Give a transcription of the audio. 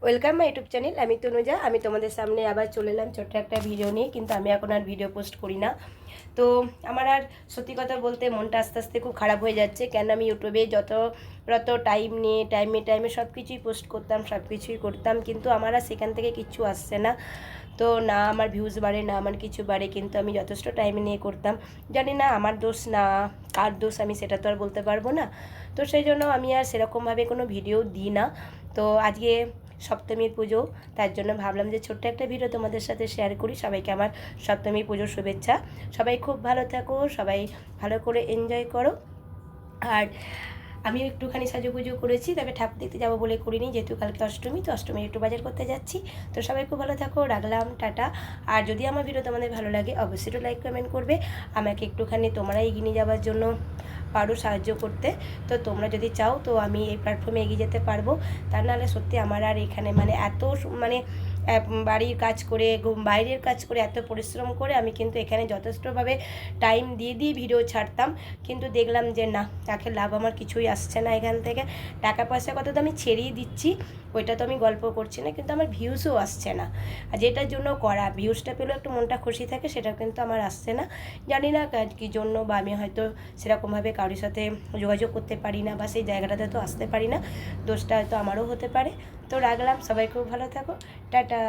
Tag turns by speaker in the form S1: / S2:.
S1: Welcome my YouTube channel. আমি তনুজা। আমি তোমাদের সামনে আবার চলে এলাম ছোট্ট একটা ভিডিও নিয়ে, কিন্তু আমি এখন আর ভিডিও পোস্ট করি না। তো আমার আর সত্যি কথা বলতে মনটা আস্তে আস্তে খুব খারাপ হয়ে যাচ্ছে, কেন আমি ইউটিউবে যত টাইম নিয়ে টাইমে সব কিছুই পোস্ট করতাম, সব কিছুই করতাম, কিন্তু আমার আর সেখান থেকে কিচ্ছু আসছে না। তো না আমার ভিউজ বাড়ে, না আমার কিছু বাড়ে, কিন্তু আমি যথেষ্ট টাইম নিয়ে করতাম। জানি না আমার দোষ না কার দোষ, আমি সেটা তো আর বলতে পারবো না। তো সেই জন্য আমি আর সেরকমভাবে কোনো ভিডিও দিই না। তো আজকে সপ্তমীর পুজো, তার জন্য ভাবলাম যে ছোট্ট একটা ভিডিও তোমাদের সাথে শেয়ার করি। সবাইকে আমার সপ্তমী পুজোর শুভেচ্ছা। সবাই খুব ভালো থাকো, সবাই ভালো করে এনজয় করো। আর আমিও একটুখানি সাজুগুজু করেছি, তবে ঠাকুর দেখতে যাবো বলে করিনি, যেহেতু কালকে অষ্টমী, তো অষ্টমীর একটু বাজার করতে যাচ্ছি। তো সবাই খুব ভালো থাকো, রাখলাম, টাটা। আর যদি আমার ভিডিও তোমাদের ভালো লাগে অবশ্যই একটু লাইক কমেন্ট করবে, আমাকে একটুখানি তোমরা এগিয়ে নিয়ে যাওয়ার জন্য পারো সাহায্য করতে। তো তোমরা যদি চাও তো আমি এই প্ল্যাটফর্মে এগিয়ে যেতে পারবো। তা নাহলে সত্যি আমার আর এখানে এত বাড়ির কাজ করে, বাইরের কাজ করে, এত পরিশ্রম করে আমি কিন্তু এখানে যথেষ্টভাবে টাইম দিয়ে ভিডিও ছাড়তাম, কিন্তু দেখলাম যে না, তাকে লাভ আমার কিছুই আসছে না এখান থেকে। টাকা পয়সার কথা তো আমি ছেড়েই দিচ্ছি, ওইটা তো আমি গল্প করছি না, কিন্তু আমার ভিউজও আসছে না। আর যেটার জন্য করা, ভিউজটা পেলেও একটু মনটা খুশি থাকে, সেটাও কিন্তু আমার আসছে না। জানি না কী জন্য, বা আমি হয়তো সেরকমভাবে কারোর সাথে যোগাযোগ করতে পারি না, বা সেই জায়গাটাতে তো আসতে পারি না। দোষটা হয়তো আমারও হতে পারে। তো রাখলাম, সবাই খুব ভালো থাকো, টাটা।